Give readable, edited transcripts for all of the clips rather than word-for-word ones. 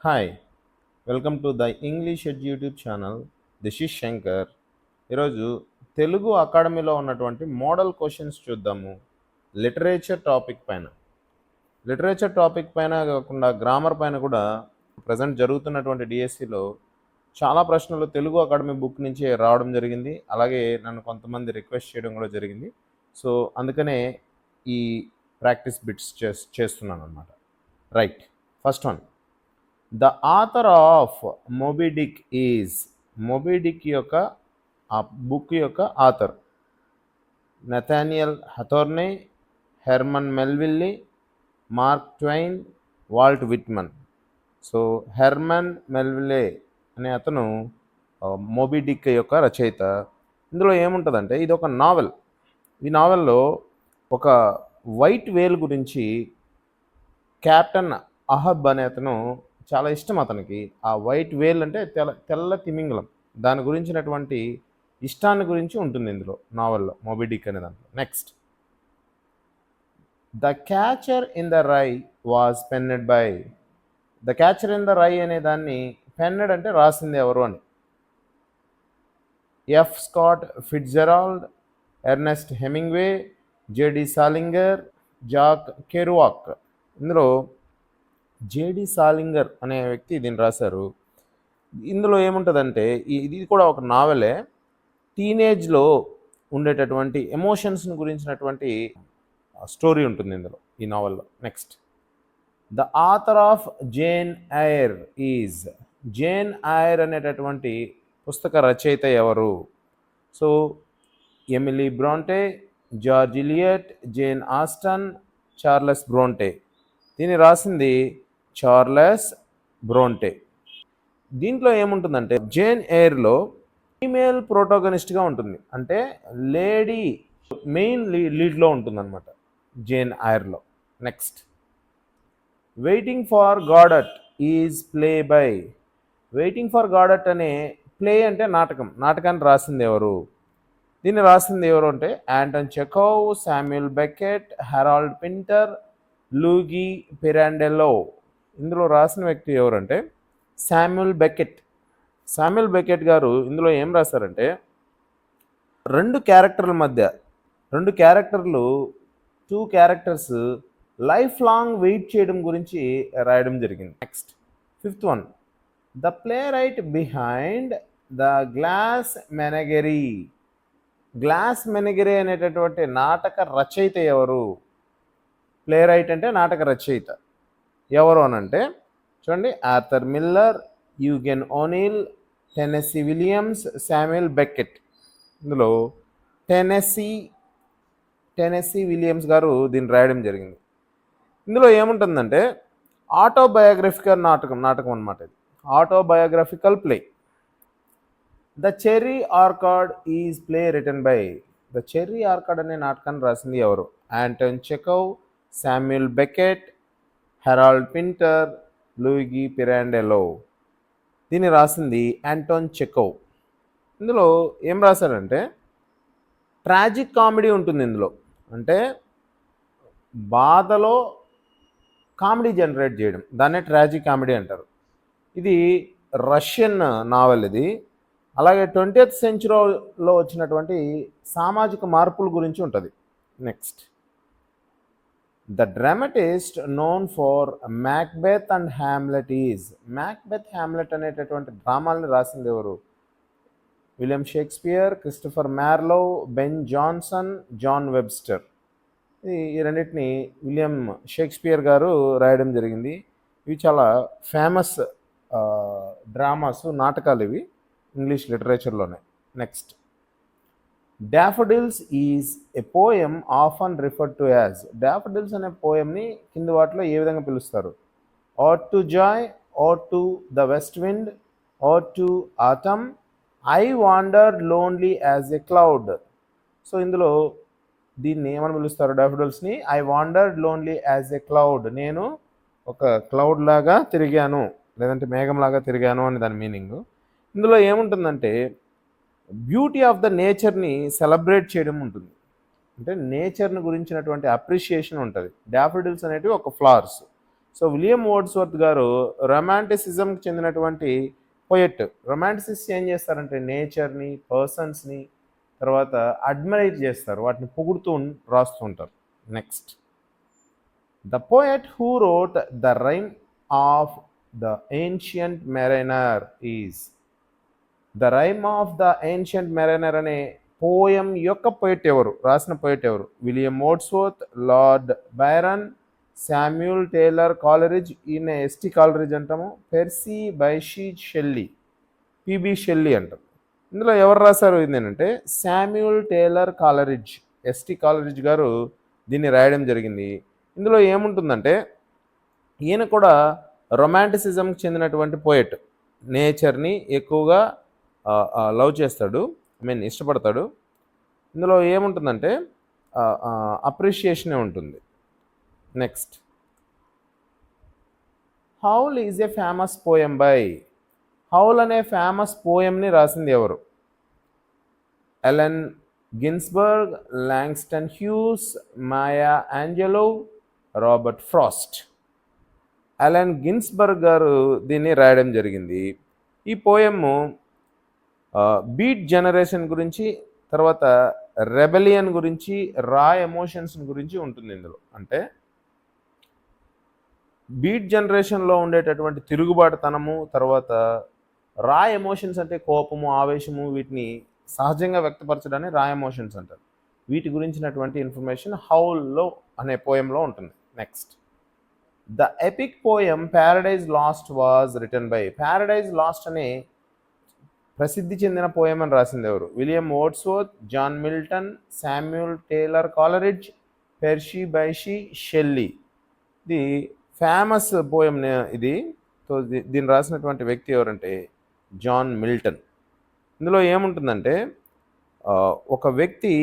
Hi, welcome to the English ed YouTube channel. This is Shankar. ఈరోజు తెలుగు అకాడమీలో ఉన్నటువంటి model questions చూద్దాము. లిటరేచర్ టాపిక్ పైన కాకుండా గ్రామర్ పైన కూడా ప్రజెంట్ జరుగుతున్నటువంటి డిఎస్సిలో చాలా ప్రశ్నలు తెలుగు అకాడమీ బుక్ నుంచి రావడం జరిగింది. అలాగే నన్ను కొంతమంది రిక్వెస్ట్ చేయడం కూడా జరిగింది. సో అందుకనే ఈ ప్రాక్టీస్ బిట్స్ చేస్తున్నాను అనమాట. Right, first one. The author of Moby Dick is, Moby Dick యొక్క ఆ బుక్ యొక్క author Nathaniel Hawthorne, Herman Melville, Mark Twain, Walt Whitman. So Herman Melville అనే అతను మోబీ డిక్ యొక్క రచయిత. ఇందులో ఏముంటుందంటే ఇది ఒక నావెల్. ఈ నావెల్లో ఒక వైట్ వేల్ గురించి కెప్టెన్ అహబ్ అనే అతను చాలా ఇష్టం అతనికి. ఆ వైట్ వేల్ అంటే తెల్ల తిమింగలం, దాని గురించినటువంటి ఇష్టాన్ని గురించి ఉంటుంది ఇందులో నావెల్లో, మోబీ డిక్ అనే దాంట్లో. Next, the catcher in the rye was penned by. The catcher in the rye అనే దాన్ని పెన్నెడ్ అంటే రాసింది ఎవరు అని. F Scott Fitzgerald, Ernest Hemingway, J D Salinger, Jack Kerouac. ఇందులో జేడి సాలింగర్ అనే వ్యక్తి దీన్ని రాశారు. ఇందులో ఏముంటుందంటే ఇది కూడా ఒక నావెలే. టీనేజ్లో ఉండేటటువంటి ఎమోషన్స్ని గురించినటువంటి స్టోరీ ఉంటుంది ఇందులో, ఈ నావెల్లో. Next, the author of Jane Eyre is. Jane Eyre అనేటటువంటి పుస్తక రచయిత ఎవరు? So Emily Bronte, George Eliot, Jane Austen, Charles Bronte. దీన్ని రాసింది చార్లెస్ బ్రోంటే. దీంట్లో ఏముంటుందంటే జేన్ ఎయిర్లో ఫీమేల్ ప్రోటోగనిస్ట్గా ఉంటుంది, అంటే లేడీ మెయిన్ లీడ్లో ఉంటుందన్నమాట జేన్ ఎయిర్లో. Next, waiting for Godot is play by. Waiting for Godot అనే ప్లే అంటే నాటకాన్ని రాసింది ఎవరు? దీన్ని రాసింది ఎవరు అంటే Anton Chekhov, Samuel Beckett, Harold Pinter, Luigi Pirandello. ఇందులో రాసిన వ్యక్తి ఎవరంటే శామ్యూల్ బెకెట్. శామ్యూల్ బెకెట్ గారు ఇందులో ఏం రాశారంటే రెండు క్యారెక్టర్లు two characters life long wait చేయడం గురించి రాయడం జరిగింది. Next, fifth one. The playwright behind the glass menagerie. Glass menagerie అనేటటువంటి నాటక రచయిత ఎవరు? ప్లే రైట్ అంటే నాటక రచయిత ఎవరు అనంటే చూడండి, Arthur Miller, Eugene O'Neill, Tennessee Williams, Samuel Beckett. ఇందులో టెనెసీ విలియమ్స్ గారు దీన్ని రాయడం జరిగింది. ఇందులో ఏముంటుందంటే ఆటోబయోగ్రఫికల్ నాటకం అనమాట. ఇది autobiographical play. The cherry orchard is play written by. The cherry orchard అనే నాటకాన్ని రాసింది ఎవరు? Anton Chekhov, Samuel Beckett, Harold Pinter, Luigi Pirandello. దీన్ని రాసింది యాంటోన్ చెకోవ్. ఇందులో ఏం రాశారంటే ట్రాజిక్ కామెడీ ఉంటుంది ఇందులో, అంటే బాధలో కామెడీ జనరేట్ చేయడం, దాన్నే ట్రాజిక్ కామెడీ అంటారు. ఇది రష్యన్ నావెల్ ఇది. అలాగే 20th సెంచురీలో వచ్చినటువంటి సామాజిక మార్పుల గురించి ఉంటుంది. Next, the dramatist known for Macbeth and Hamlet is. Macbeth, Hamlet అనేటటువంటి డ్రామాల్ని రాసింది ఎవరు? William Shakespeare, Christopher Marlowe, Ben Jonson, John Webster. ఈ రెండింటిని విలియం షేక్స్పియర్ గారు రాయడం జరిగింది. ఇవి చాలా ఫేమస్ డ్రామాస్, నాటకాలు ఇవి ఇంగ్లీష్ లిటరేచర్లోనే. Next, daffodils is a poem often referred to as. Daffodils అనే పోయంని కింది వాటిలో ఏ విధంగా పిలుస్తారు? Ode to joy, ode to the west wind, ode to autumn, I wandered lonely as a cloud. So ఇందులో దీన్ని ఏమని పిలుస్తారు? డాఫోడిల్స్ని I wandered lonely as a cloud. నేను ఒక క్లౌడ్ లాగా తిరిగాను, లేదంటే మేఘంలాగా తిరిగాను అని దాని మీనింగ్. ఇందులో ఏముంటుందంటే బ్యూటీ ఆఫ్ ద నేచర్ని సెలబ్రేట్ చేయడం ఉంటుంది, అంటే నేచర్ని గురించినటువంటి అప్రిషియేషన్ ఉంటుంది. డాఫోడిల్స్ అనేటివి ఒక ఫ్లవర్స్. సో విలియం వర్డ్స్వర్త్ గారు రొమాంటిసిజంకి చెందినటువంటి పోయెట్. రొమాంటిసిస్ట్ ఏం చేస్తారంటే నేచర్ని, పర్సన్స్ని తర్వాత అడ్మైర్ చేస్తారు, వాటిని పొగుడుతూ రాస్తూ ఉంటారు. Next, the poet who wrote the rime of the ancient mariner is. The rime of the ancient mariner అనే పోయం యొక్క పోయెట్ ఎవరు, రాసిన పోయెట్ ఎవరు? William Wordsworth, Lord Byron, Samuel Taylor Coleridge, ఈయన ఎస్టీ కాలరిడ్జ్ అంటాము, Percy Bysshe Shelley, PB Shelley అంటాం. ఇందులో ఎవరు రాశారు ఏంటంటే Samuel Taylor Coleridge, ST Coleridge గారు దీన్ని రాయడం జరిగింది. ఇందులో ఏముంటుందంటే ఈయన కూడా రొమాంటిసిజంకి చెందినటువంటి పోయెట్. నేచర్ని ఎక్కువగా లవ్ చేస్తాడు, ఇష్టపడతాడు. ఇందులో ఏముంటుందంటే అప్రిషియేషనే ఉంటుంది. Next, howl is a famous poem by. Howl అనే ఫేమస్ పోయంని రాసింది ఎవరు? ఎలెన్ గిన్స్బర్గ్, లాంగ్స్టన్ హ్యూస్, మాయా Angelo, Robert Frost. Ellen Ginsburg గారు దీన్ని రాయడం జరిగింది. ఈ పోయము బీట్ జనరేషన్ గురించి, తర్వాత రెబెలియన్ గురించి, రా ఎమోషన్స్ గురించి ఉంటుంది ఇందులో. అంటే బీట్ జనరేషన్లో ఉండేటటువంటి తిరుగుబాటుతనము, తర్వాత రా ఎమోషన్స్ అంటే కోపము, ఆవేశము, వీటిని సహజంగా వ్యక్తపరచడాన్ని రా ఎమోషన్స్ అంటారు. వీటి గురించినటువంటి ఇన్ఫర్మేషన్ హౌల్లో అనే పోయంలో ఉంటుంది. Next, the epic poem Paradise Lost was written by. Paradise Lost అనే ప్రసిద్ధి చెందిన పోయం అని రాసింది ఎవరు? William Wordsworth, John Milton, Samuel Taylor Coleridge, Percy Bysshe Shelley. ఇది ఫేమస్ పోయం ఇది. సో దీన్ని రాసినటువంటి వ్యక్తి ఎవరంటే జాన్ మిల్టన్. ఇందులో ఏముంటుందంటే ఒక వ్యక్తి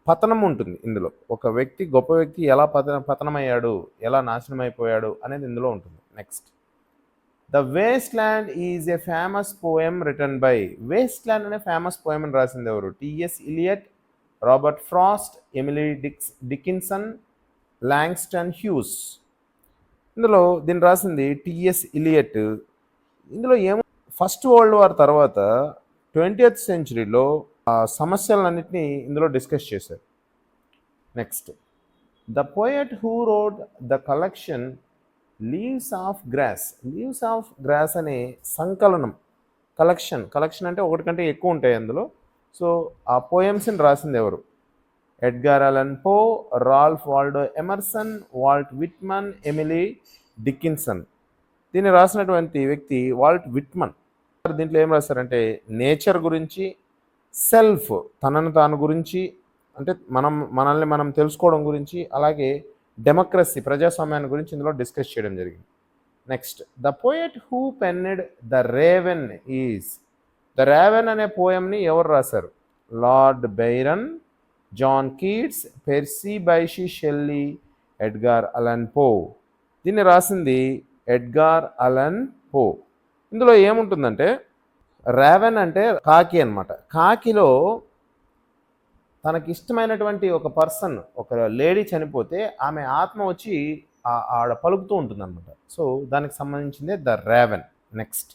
పతనం ఉంటుంది. ఇందులో ఒక వ్యక్తి, గొప్ప వ్యక్తి ఎలా పతనమయ్యాడు, ఎలా నాశనం అయిపోయాడు అనేది ఇందులో ఉంటుంది. Next, the waste land is a famous poem written by. Waste land అనే ఫేమస్ పోయం అని రాసింది ఎవరు? TS Eliot, Robert Frost, Emily Dickinson, Langston Hughes. ఇందులో దీన్ని రాసింది టిఎస్ ఇలియట్. ఇందులో ఏమో ఫస్ట్ వరల్డ్ వార్ తర్వాత 20th సెంచరీలో ఆ సమస్యలన్నింటినీ ఇందులో డిస్కస్ చేశారు. Next, the poet who wrote the collection leaves of grass. Leaves of grass అనే సంకలనం, కలెక్షన్ అంటే ఒకటి కంటే ఎక్కువ ఉంటాయి అందులో. సో ఆ పోయమ్స్ని రాసింది ఎవరు? Edgar Allan Poe, Ralph Waldo Emerson, Walt Whitman, Emily Dickinson. దీన్ని రాసినటువంటి వ్యక్తి వాల్ట్ విట్మన్. దీంట్లో ఏం రాశారంటే నేచర్ గురించి, సెల్ఫ్ తనను తాను గురించి, అంటే మనల్ని మనం తెలుసుకోవడం గురించి, అలాగే డెమోక్రసీ ప్రజాస్వామ్యాన్ని గురించి ఇందులో డిస్కస్ చేయడం జరిగింది. Next, the poet who penned the raven is. The raven అనే పోయంని ఎవరు రాశారు? Lord Byron, John Keats, Percy Bysshe Shelley, Edgar Allan Poe. దీన్ని రాసింది ఎడ్గార్ అలన్ పో. ఇందులో ఏముంటుందంటే రేవెన్ అంటే కాకి అనమాట. కాకిలో తనకి ఇష్టమైనటువంటి ఒక పర్సన్, ఒక లేడీ చనిపోతే ఆమె ఆత్మ వచ్చి ఆడ పలుకుతూ ఉంటుంది అనమాట. సో దానికి సంబంధించిందే the raven. Next,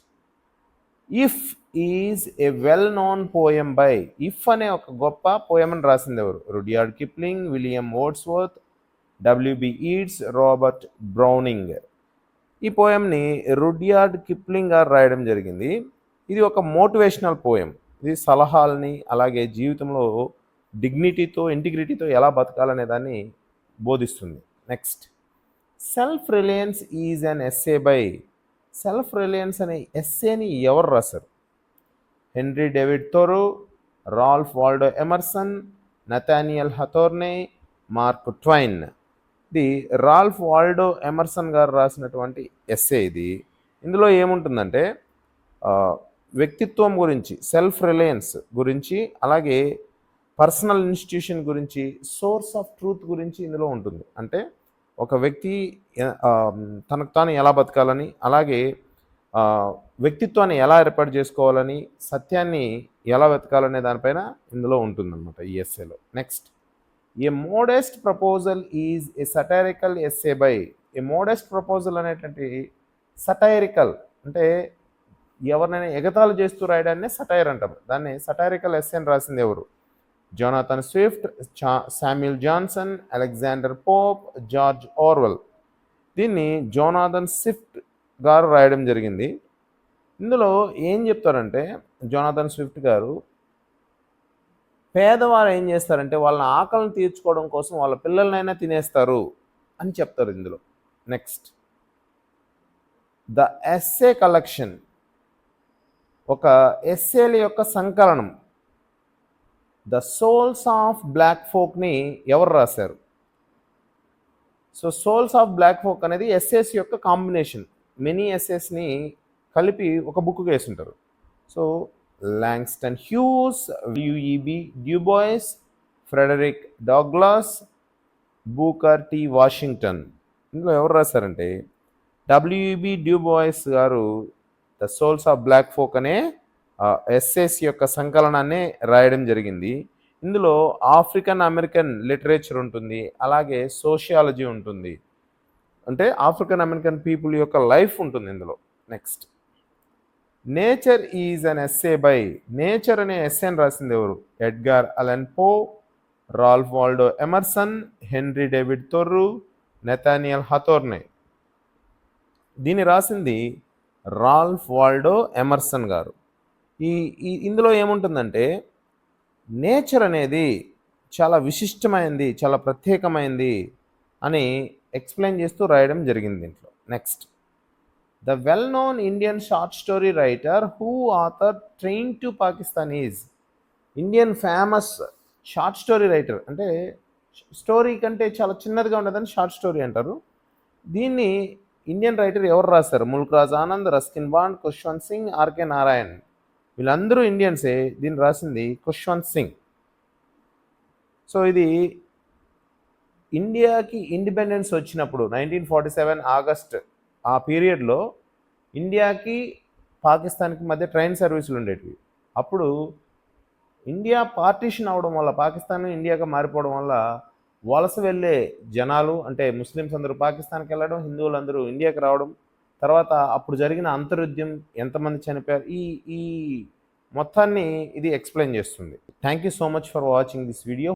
if is a well known poem by. If అనే ఒక గొప్ప పోయం అని రాసింది ఎవరు? Rudyard Kipling, William Wordsworth, WB Yeats, Robert Browning. ఈ పోయంని రుడియార్డ్ కిప్లింగ్ గారు రాయడం జరిగింది. ఇది ఒక మోటివేషనల్ పోయం. ఇది సలహాలని, అలాగే జీవితంలో డిగ్నిటీతో, ఇంటిగ్రిటీతో ఎలా బతకాలనే దాన్ని బోధిస్తుంది. Next, self reliance is an essay by. Self reliance అనే ఎస్సేని ఎవరు రాశారు? Henry David Thoreau, Ralph Waldo Emerson, Nathaniel Hawthorne, Mark Twain. ఇది రాల్ఫ్ వాల్డో ఎమర్సన్ గారు రాసినటువంటి ఎస్సే ఇది. ఇందులో ఏముంటుందంటే వ్యక్తిత్వం గురించి, సెల్ఫ్ రిలయన్స్ గురించి, అలాగే పర్సనల్ ఇన్స్టిట్యూషన్ గురించి, సోర్స్ ఆఫ్ ట్రూత్ గురించి ఇందులో ఉంటుంది. అంటే ఒక వ్యక్తి తనకు తాను ఎలా బతకాలని, అలాగే వ్యక్తిత్వాన్ని ఎలా ఏర్పాటు చేసుకోవాలని, సత్యాన్ని ఎలా వెతకాలనే దానిపైన ఇందులో ఉంటుందన్నమాట ఈ ఎస్సేలో. Next, a modest proposal is a satirical essay by. A modest proposal అనేటువంటి సటైరికల్, అంటే ఎవరినైనా ఎగతాళి చేస్తూ రాయడాన్ని సటైర్ అంటారు. దాన్ని సటైరికల్ ఎస్సే అని రాసింది ఎవరు? Jonathan Swift, Samuel Johnson, Alexander Pope, George Orwell. దీన్ని జోనాథన్ స్విఫ్ట్ గారు రాయడం జరిగింది. ఇందులో ఏం చెప్తారంటే జోనాథన్ స్విఫ్ట్ గారు, పేదవారు ఏం చేస్తారంటే వాళ్ళ ఆకలిని తీర్చుకోవడం కోసం వాళ్ళ పిల్లలనైనా తినేస్తారు అని చెప్తారు ఇందులో. నెక్స్ట్, ద ఎస్సే కలెక్షన్, ఒక ఎస్సేల యొక్క సంకలనం. ద సోల్స్ ఆఫ్ బ్లాక్ ఫోక్ని ఎవరు రాశారు? So souls of black folk అనేది ఎస్సేస్ యొక్క కాంబినేషన్, మెనీ ఎస్సేస్ని కలిపి ఒక బుక్ వేసుంటారు. సో లాంగ్స్టన్ హ్యూస్, యుఈబి Du Bois, Frederick Douglass, Booker T Washington. ఇందులో ఎవరు రాశారంటే డబ్ల్యూఈబి డ్యూబాయిస్ గారు the souls of black folk అనే ఎస్సేస్ యొక్క సంకలనాన్ని రాయడం జరిగింది. ఇందులో ఆఫ్రికన్ అమెరికన్ లిటరేచర్ ఉంటుంది, అలాగే సోషియాలజీ ఉంటుంది, అంటే ఆఫ్రికన్ అమెరికన్ పీపుల్ యొక్క లైఫ్ ఉంటుంది ఇందులో. Next, nature is an essay by, nature అనే ఎస్సేని రాసింది ఎవరు? Edgar Allan Poe, Ralph Waldo Emerson, Henry David Thoreau, Nathaniel Hawthorne. దీన్ని రాసింది రాల్ఫ్ వాల్డో ఎమర్సన్ గారు. ఇందులో ఏముంటుందంటే నేచర్ అనేది చాలా విశిష్టమైంది, చాలా ప్రత్యేకమైంది అని ఎక్స్ప్లెయిన్ చేస్తూ రాయడం జరిగింది దీంట్లో. Next, the well known Indian short story writer who author train to Pakistan is. Indian famous short story writer, అంటే స్టోరీ కంటే చాలా చిన్నదిగా ఉండదని షార్ట్ స్టోరీ అంటారు. దీన్ని ఇండియన్ రైటర్ ఎవరు రాశారు? ముల్క్ రాజ్ ఆనంద్, రస్కిన్ బాండ్, ఖుష్వంత్ సింగ్, ఆర్కే నారాయణ్. వీళ్ళందరూ ఇండియన్సే. దీన్ని రాసింది ఖుష్వంత్ సింగ్. సో ఇది ఇండియాకి ఇండిపెండెన్స్ వచ్చినప్పుడు 1947 ఆగస్ట్ ఆ పీరియడ్లో ఇండియాకి పాకిస్తాన్కి మధ్య ట్రైన్ సర్వీసులు ఉండేటివి. అప్పుడు ఇండియా పార్టీషన్ అవడం వల్ల, పాకిస్తాన్ ఇండియాగా మారిపోవడం వల్ల వలస వెళ్ళే జనాలు, అంటే ముస్లిమ్స్ అందరూ పాకిస్తాన్కి వెళ్ళడం, హిందువులందరూ ఇండియాకి రావడం, తర్వాత అప్పుడు జరిగిన అంతర్యుద్ధం, ఎంతమంది చనిపోయారు, ఈ ఈ మొత్తాన్ని ఇది ఎక్స్ప్లెయిన్ చేస్తుంది. Thank you so much for watching this video.